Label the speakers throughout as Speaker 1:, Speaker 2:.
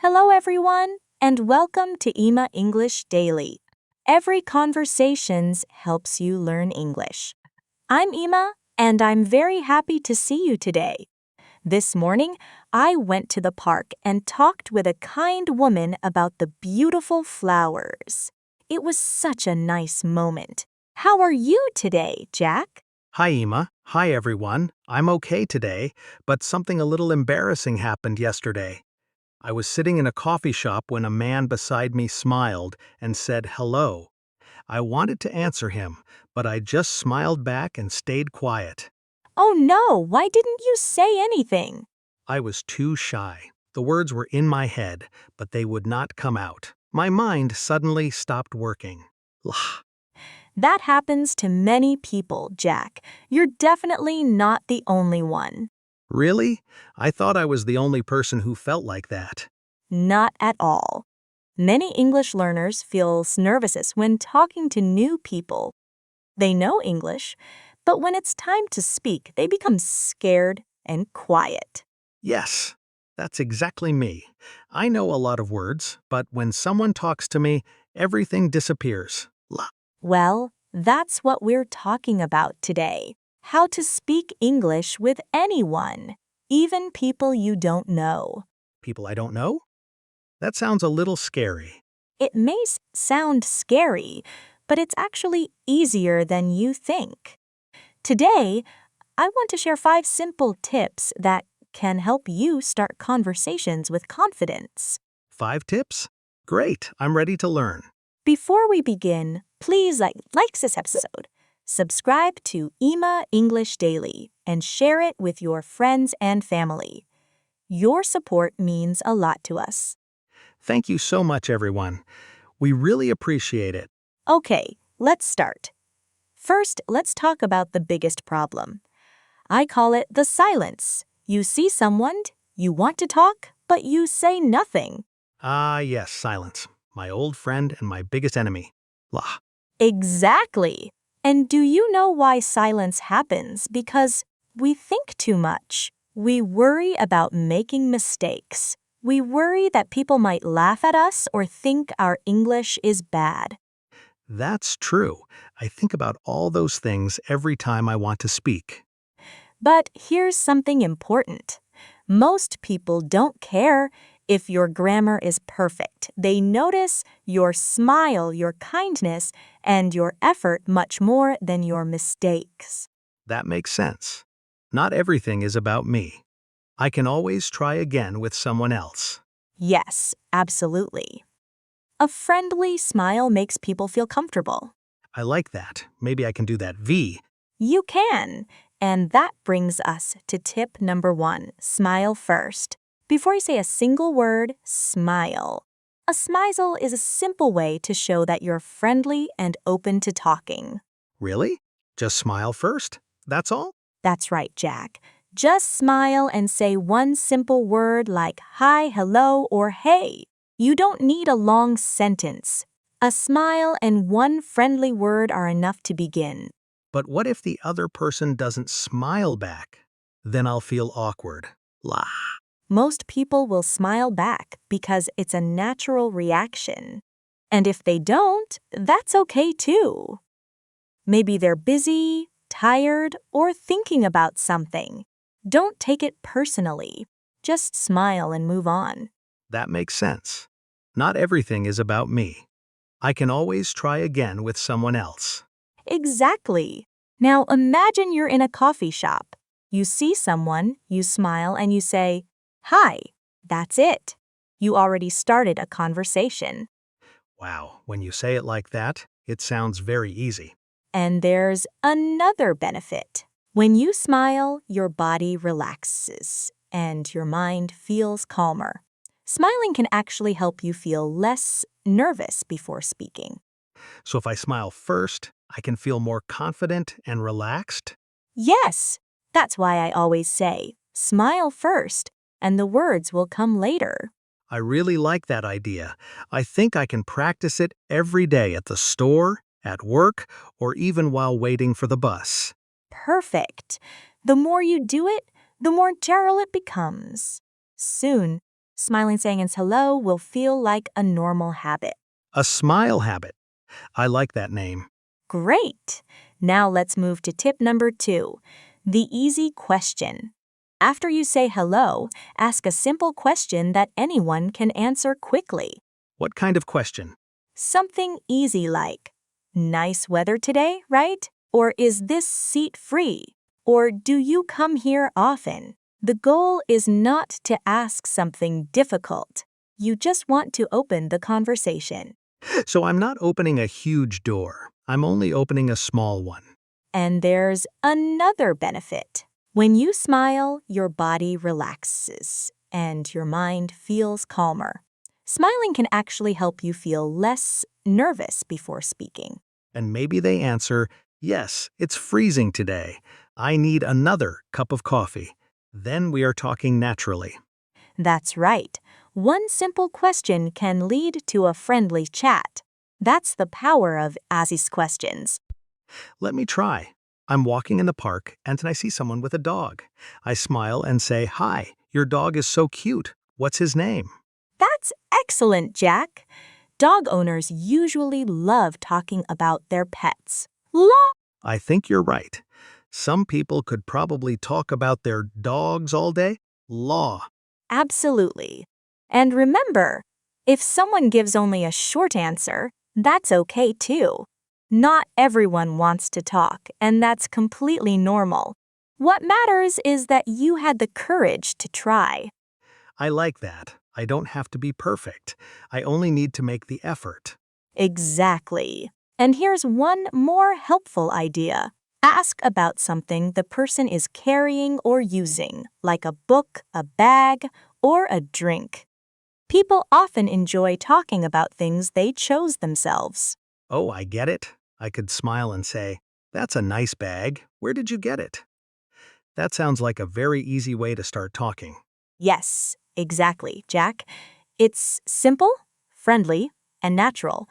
Speaker 1: Hello, everyone, and welcome to Ima English Daily. Every conversation helps you learn English. I'm Ima, and I'm very happy to see you today. This morning, I went to the park and talked with a kind woman about the beautiful flowers. It was such a nice moment. How are you today, Jack?
Speaker 2: Hi, Ema. Hi, everyone. I'm okay today, but something a little embarrassing happened yesterday. I was sitting in a coffee shop when a man beside me smiled and said hello. I wanted to answer him, but I just smiled back and stayed quiet.
Speaker 1: Oh no, why didn't you say anything?
Speaker 2: I was too shy. The words were in my head, but they would not come out. My mind suddenly stopped working. Lah.
Speaker 1: That happens to many people, Jack. You're definitely not the only one.
Speaker 2: Really? I thought I was the only person who felt like that.
Speaker 1: Not at all. Many English learners feel nervous when talking to new people. They know English, but when it's time to speak, they become scared and quiet.
Speaker 2: Yes, that's exactly me. I know a lot of words, but when someone talks to me, everything disappears.
Speaker 1: Well, that's what we're talking about today. How to speak English with anyone, even people you don't know.
Speaker 2: People I don't know? That sounds a little scary.
Speaker 1: It may sound scary, but it's actually easier than you think. Today, I want to share 5 simple tips that can help you start conversations with confidence.
Speaker 2: 5 tips? Great, I'm ready to learn.
Speaker 1: Before we begin, please like this episode, subscribe to Ima English Daily, and share it with your friends and family. Your support means a lot to us.
Speaker 2: Thank you so much, everyone. We really appreciate it.
Speaker 1: Okay, let's start. First, let's talk about the biggest problem. I call it the silence. You see someone, you want to talk, but you say nothing.
Speaker 2: Ah, yes, silence. My old friend and my biggest enemy. Lah.
Speaker 1: Exactly. And do you know why silence happens? Because we think too much. We worry about making mistakes. We worry that people might laugh at us or think our English is bad.
Speaker 2: That's true. I think about all those things every time I want to speak.
Speaker 1: But here's something important. Most people don't care if your grammar is perfect. They notice your smile, your kindness, and your effort much more than your mistakes.
Speaker 2: That makes sense. Not everything is about me. I can always try again with someone else.
Speaker 1: Yes, absolutely. A friendly smile makes people feel comfortable.
Speaker 2: I like that. Maybe I can do that V.
Speaker 1: You can. And that brings us to tip number 1, smile first. Before you say a single word, smile. A smile is a simple way to show that you're friendly and open to talking.
Speaker 2: Really? Just smile first? That's all?
Speaker 1: That's right, Jack. Just smile and say one simple word like hi, hello, or hey. You don't need a long sentence. A smile and one friendly word are enough to begin.
Speaker 2: But what if the other person doesn't smile back? Then I'll feel awkward. Lah.
Speaker 1: Most people will smile back because it's a natural reaction. And if they don't, that's okay too. Maybe they're busy, tired, or thinking about something. Don't take it personally. Just smile and move on.
Speaker 2: That makes sense. Not everything is about me. I can always try again with someone else.
Speaker 1: Exactly. Now imagine you're in a coffee shop. You see someone, you smile, and you say, "Hi." That's it. You already started a conversation.
Speaker 2: Wow, when you say it like that, it sounds very easy.
Speaker 1: And there's another benefit. When you smile, your body relaxes and your mind feels calmer. Smiling can actually help you feel less nervous before speaking.
Speaker 2: So if I smile first, I can feel more confident and relaxed?
Speaker 1: Yes, that's why I always say, smile first, and the words will come later.
Speaker 2: I really like that idea. I think I can practice it every day at the store, at work, or even while waiting for the bus.
Speaker 1: Perfect. The more you do it, the more natural it becomes. Soon, Smiling saying hello will feel like a normal habit.
Speaker 2: A smile habit. I like that name.
Speaker 1: Great! Now let's move to tip number 2, the easy question. After you say hello, ask a simple question that anyone can answer quickly.
Speaker 2: What kind of question?
Speaker 1: Something easy like, nice weather today, right? Or is this seat free? Or do you come here often? The goal is not to ask something difficult. You just want to open the conversation.
Speaker 2: So I'm not opening a huge door. I'm only opening a small one.
Speaker 1: And there's another benefit. When you smile, your body relaxes and your mind feels calmer. Smiling can actually help you feel less nervous before speaking.
Speaker 2: And maybe they answer, yes, it's freezing today. I need another cup of coffee. Then we are talking naturally.
Speaker 1: That's right. One simple question can lead to a friendly chat. That's the power of Aziz questions.
Speaker 2: Let me try. I'm walking in the park and I see someone with a dog. I smile and say, hi, your dog is so cute. What's his name?
Speaker 1: That's excellent, Jack. Dog owners usually love talking about their pets.
Speaker 2: I think you're right. Some people could probably talk about their dogs all day. Law.
Speaker 1: Absolutely. And remember, if someone gives only a short answer, that's okay too. Not everyone wants to talk, and that's completely normal. What matters is that you had the courage to try.
Speaker 2: I like that. I don't have to be perfect. I only need to make the effort.
Speaker 1: Exactly. And here's one more helpful idea. Ask about something the person is carrying or using, like a book, a bag, or a drink. People often enjoy talking about things they chose themselves.
Speaker 2: Oh, I get it. I could smile and say, that's a nice bag. Where did you get it? That sounds like a very easy way to start talking.
Speaker 1: Yes, exactly, Jack. It's simple, friendly, and natural.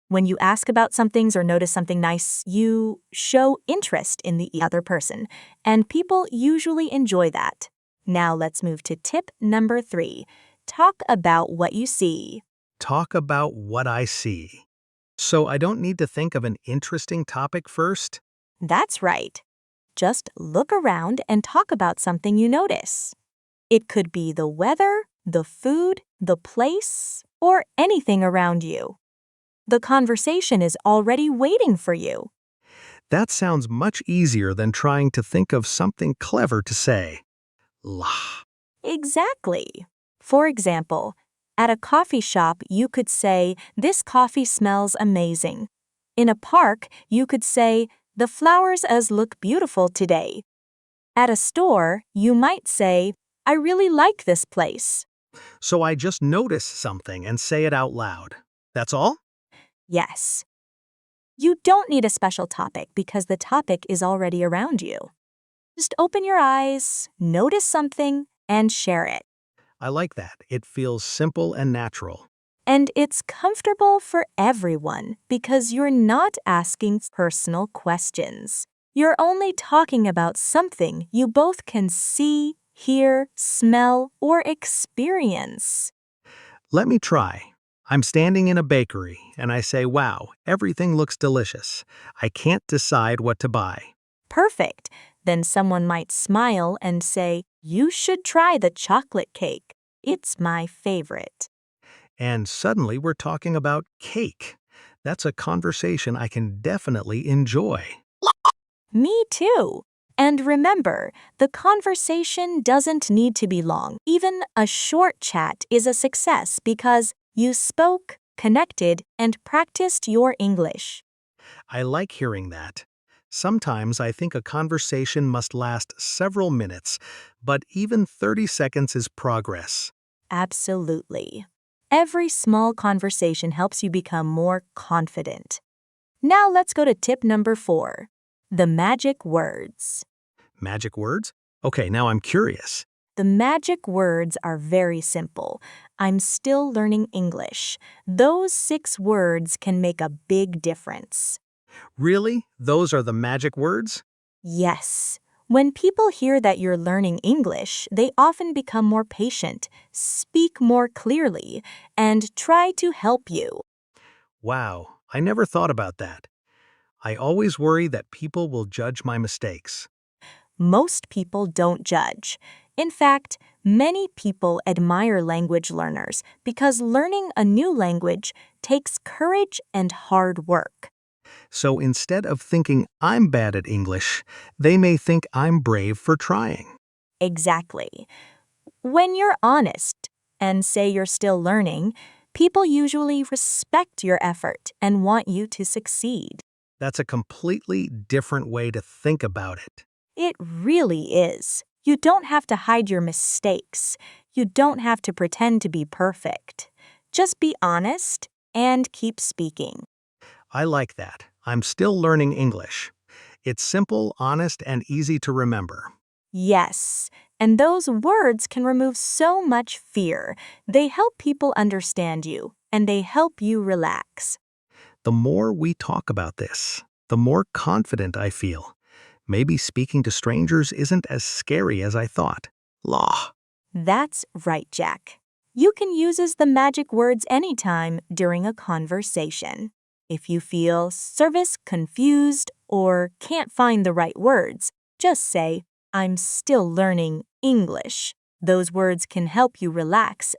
Speaker 1: When you ask about some things or notice something nice, you show interest in the other person, and people usually enjoy that. Now let's move to tip number 3. Talk about what you see.
Speaker 2: Talk about what I see. So I don't need to think of an interesting topic first?
Speaker 1: That's right. Just look around and talk about something you notice. It could be the weather, the food, the place, or anything around you. The conversation is already waiting for you.
Speaker 2: That sounds much easier than trying to think of something clever to say. La.
Speaker 1: Exactly. For example, at a coffee shop, you could say, this coffee smells amazing. In a park, you could say, the flowers look beautiful today. At a store, you might say, I really like this place.
Speaker 2: So I just notice something and say it out loud. That's all?
Speaker 1: Yes. You don't need a special topic because the topic is already around you. Just open your eyes, notice something, and share it.
Speaker 2: I like that. It feels simple and natural.
Speaker 1: And it's comfortable for everyone because you're not asking personal questions. You're only talking about something you both can see, hear, smell, or experience.
Speaker 2: Let me try. I'm standing in a bakery and I say, wow, everything looks delicious. I can't decide what to buy.
Speaker 1: Perfect. Then someone might smile and say, you should try the chocolate cake. It's my favorite.
Speaker 2: And suddenly we're talking about cake. That's a conversation I can definitely enjoy.
Speaker 1: Me too. And remember, the conversation doesn't need to be long. Even a short chat is a success because you spoke, connected, and practiced your English.
Speaker 2: I like hearing that. Sometimes I think a conversation must last several minutes, but even 30 seconds is progress.
Speaker 1: Absolutely. Every small conversation helps you become more confident. Now let's go to tip number 4, the magic words.
Speaker 2: Magic words? Okay, now I'm curious.
Speaker 1: The magic words are very simple. I'm still learning English. Those 6 words can make a big difference.
Speaker 2: Really? Those are the magic words?
Speaker 1: Yes. When people hear that you're learning English, they often become more patient, speak more clearly, and try to help you.
Speaker 2: Wow, I never thought about that. I always worry that people will judge my mistakes.
Speaker 1: Most people don't judge. In fact, many people admire language learners because learning a new language takes courage and hard work.
Speaker 2: So instead of thinking I'm bad at English, they may think I'm brave for trying.
Speaker 1: Exactly. When you're honest and say you're still learning, people usually respect your effort and want you to succeed.
Speaker 2: That's a completely different way to think about it.
Speaker 1: It really is. You don't have to hide your mistakes. You don't have to pretend to be perfect. Just be honest and keep speaking.
Speaker 2: I like that. I'm still learning English. It's simple, honest, and easy to remember.
Speaker 1: Yes, and those words can remove so much fear. They help people understand you, and they help you relax.
Speaker 2: The more we talk about this, the more confident I feel. Maybe speaking to strangers isn't as scary as I thought. Law.
Speaker 1: That's right, Jack. You can use the magic words anytime during a conversation. If you feel nervous, confused, or can't find the right words, just say, I'm still learning English. Those words can help you relax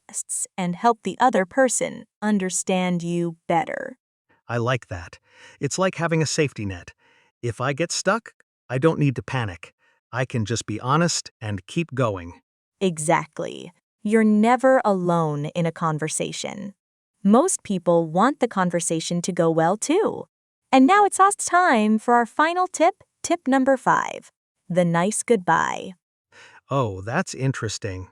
Speaker 1: and help the other person understand you better.
Speaker 2: I like that. It's like having a safety net. If I get stuck, I don't need to panic. I can just be honest and keep going.
Speaker 1: Exactly. You're never alone in a conversation. Most people want the conversation to go well too. And now it's us time for our final tip, tip number 5, the nice goodbye.
Speaker 2: Oh, that's interesting.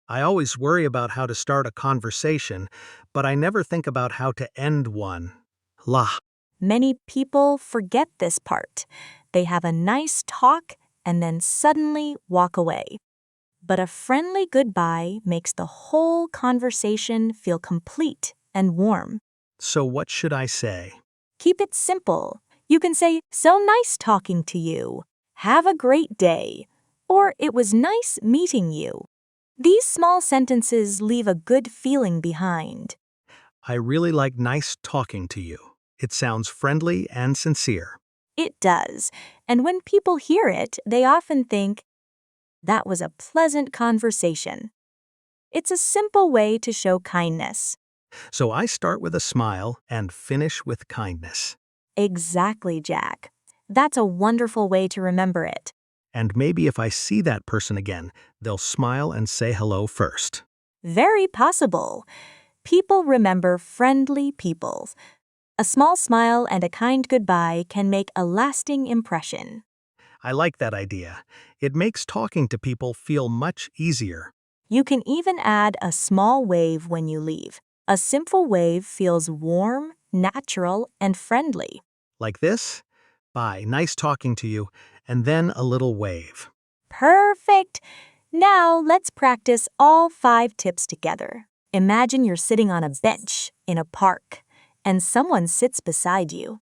Speaker 2: I always worry about how to start a conversation, but I never think about how to end one. La.
Speaker 1: Many people forget this part. They have a nice talk and then suddenly walk away. But a friendly goodbye makes the whole conversation feel complete and warm.
Speaker 2: So what should I say?
Speaker 1: Keep it simple. You can say, so nice talking to you. Have a great day. Or it was nice meeting you. These small sentences leave a good feeling behind.
Speaker 2: I really like nice talking to you. It sounds friendly and sincere.
Speaker 1: It does. And when people hear it, they often think, that was a pleasant conversation. It's a simple way to show kindness.
Speaker 2: So I start with a smile and finish with kindness.
Speaker 1: Exactly, Jack. That's a wonderful way to remember it.
Speaker 2: And maybe if I see that person again, they'll smile and say hello first.
Speaker 1: Very possible. People remember friendly people. A small smile and a kind goodbye can make a lasting impression.
Speaker 2: I like that idea. It makes talking to people feel much easier.
Speaker 1: You can even add a small wave when you leave. A simple wave feels warm, natural, and friendly.
Speaker 2: Like this? Bye, nice talking to you, and then a little wave.
Speaker 1: Perfect! Now let's practice all 5 tips together. Imagine you're sitting on a bench in a park, and someone sits beside you.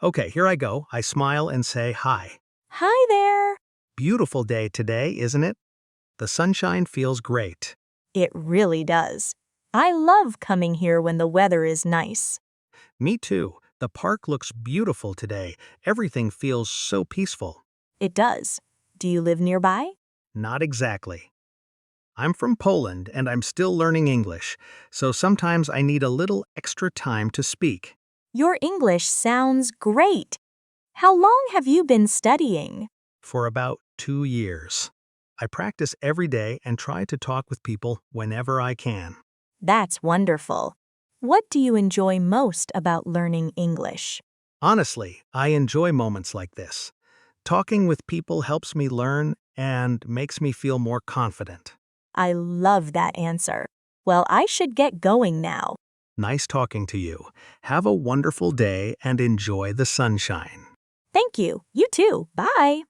Speaker 2: Okay, here I go. I smile and say hi.
Speaker 1: Hi there!
Speaker 2: Beautiful day today, isn't it? The sunshine feels great.
Speaker 1: It really does. I love coming here when the weather is nice.
Speaker 2: Me too. The park looks beautiful today. Everything feels so peaceful.
Speaker 1: It does. Do you live nearby?
Speaker 2: Not exactly. I'm from Poland and I'm still learning English, so sometimes I need a little extra time to speak.
Speaker 1: Your English sounds great. How long have you been studying?
Speaker 2: For about 2 years. I practice every day and try to talk with people whenever I can.
Speaker 1: That's wonderful. What do you enjoy most about learning English?
Speaker 2: Honestly, I enjoy moments like this. Talking with people helps me learn and makes me feel more confident.
Speaker 1: I love that answer. Well, I should get going now.
Speaker 2: Nice talking to you. Have a wonderful day and enjoy the sunshine.
Speaker 1: Thank you. You too. Bye.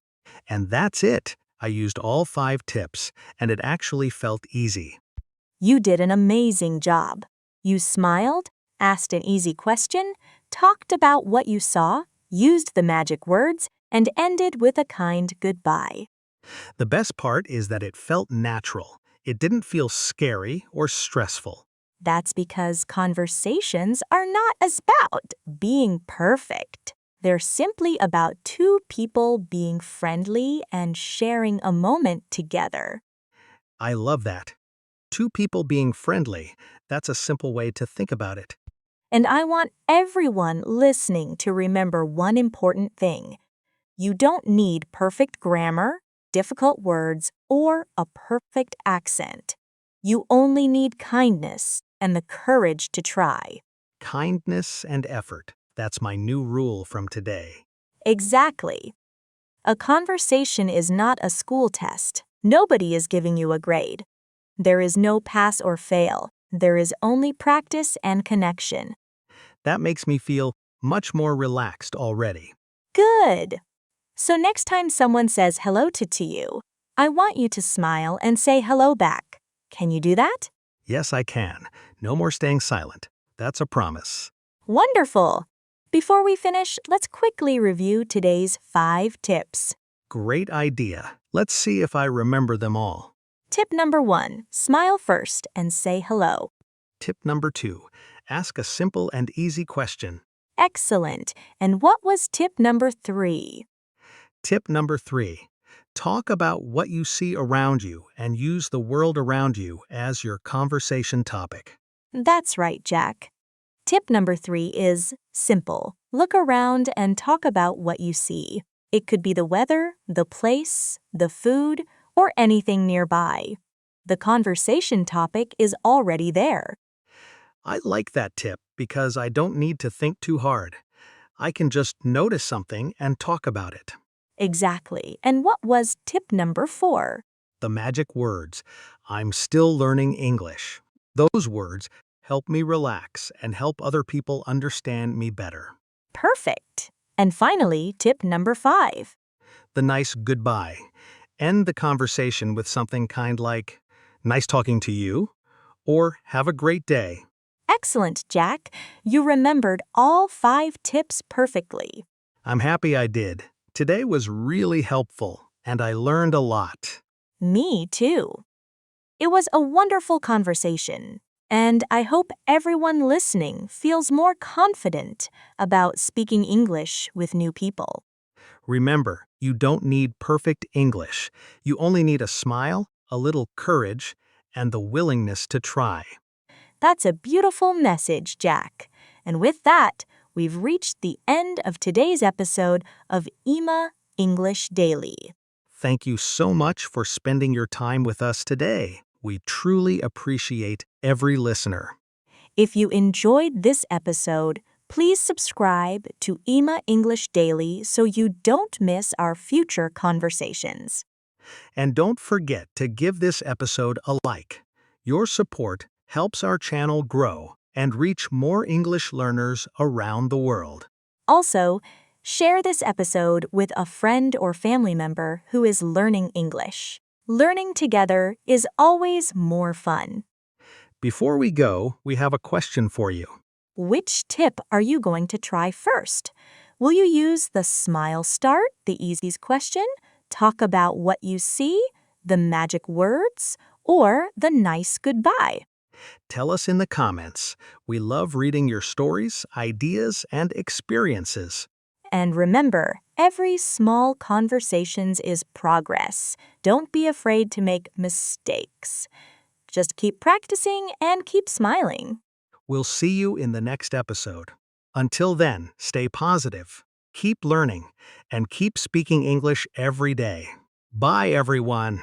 Speaker 2: And that's it. I used all 5 tips, and it actually felt easy.
Speaker 1: You did an amazing job. You smiled, asked an easy question, talked about what you saw, used the magic words, and ended with a kind goodbye.
Speaker 2: The best part is that it felt natural. It didn't feel scary or stressful.
Speaker 1: That's because conversations are not about being perfect. They're simply about two people being friendly and sharing a moment together.
Speaker 2: I love that. Two people being friendly, that's a simple way to think about it.
Speaker 1: And I want everyone listening to remember one important thing. You don't need perfect grammar, difficult words, or a perfect accent. You only need kindness and the courage to try.
Speaker 2: Kindness and effort. That's my new rule from today.
Speaker 1: Exactly. A conversation is not a school test. Nobody is giving you a grade. There is no pass or fail. There is only practice and connection.
Speaker 2: That makes me feel much more relaxed already.
Speaker 1: Good. So next time someone says hello to you, I want you to smile and say hello back. Can you do that?
Speaker 2: Yes, I can. No more staying silent. That's a promise.
Speaker 1: Wonderful. Before we finish, let's quickly review today's 5 tips.
Speaker 2: Great idea. Let's see if I remember them all.
Speaker 1: Tip number 1, smile first and say hello.
Speaker 2: Tip number 2, ask a simple and easy question.
Speaker 1: Excellent. And what was tip number 3?
Speaker 2: Tip number 3, talk about what you see around you and use the world around you as your conversation topic.
Speaker 1: That's right, Jack. Tip number 3 is simple. Look around and talk about what you see. It could be the weather, the place, the food, or anything nearby. The conversation topic is already there.
Speaker 2: I like that tip because I don't need to think too hard. I can just notice something and talk about it.
Speaker 1: Exactly. And what was tip number 4?
Speaker 2: The magic words, I'm still learning English. Those words help me relax and help other people understand me better.
Speaker 1: Perfect. And finally, tip number 5.
Speaker 2: The nice goodbye. End the conversation with something kind like, nice talking to you, or have a great day.
Speaker 1: Excellent, Jack. You remembered all 5 tips perfectly.
Speaker 2: I'm happy I did. Today was really helpful, and I learned a lot.
Speaker 1: Me too. It was a wonderful conversation, and I hope everyone listening feels more confident about speaking English with new people.
Speaker 2: Remember, you don't need perfect English. You only need a smile, a little courage, and the willingness to try.
Speaker 1: That's a beautiful message, Jack. And with that, we've reached the end of today's episode of EMA English Daily.
Speaker 2: Thank you so much for spending your time with us today. We truly appreciate every listener.
Speaker 1: If you enjoyed this episode, please subscribe to EMA English Daily so you don't miss our future conversations.
Speaker 2: And don't forget to give this episode a like. Your support helps our channel grow and reach more English learners around the world.
Speaker 1: Also, share this episode with a friend or family member who is learning English. Learning together is always more fun.
Speaker 2: Before we go, we have a question for you.
Speaker 1: Which tip are you going to try first? Will you use the smile start, the easiest question, talk about what you see, the magic words, or the nice goodbye?
Speaker 2: Tell us in the comments. We love reading your stories, ideas, and experiences.
Speaker 1: And remember, every small conversations is progress. Don't be afraid to make mistakes. Just keep practicing and keep smiling.
Speaker 2: We'll see you in the next episode. Until then, stay positive, keep learning, and keep speaking English every day. Bye, everyone.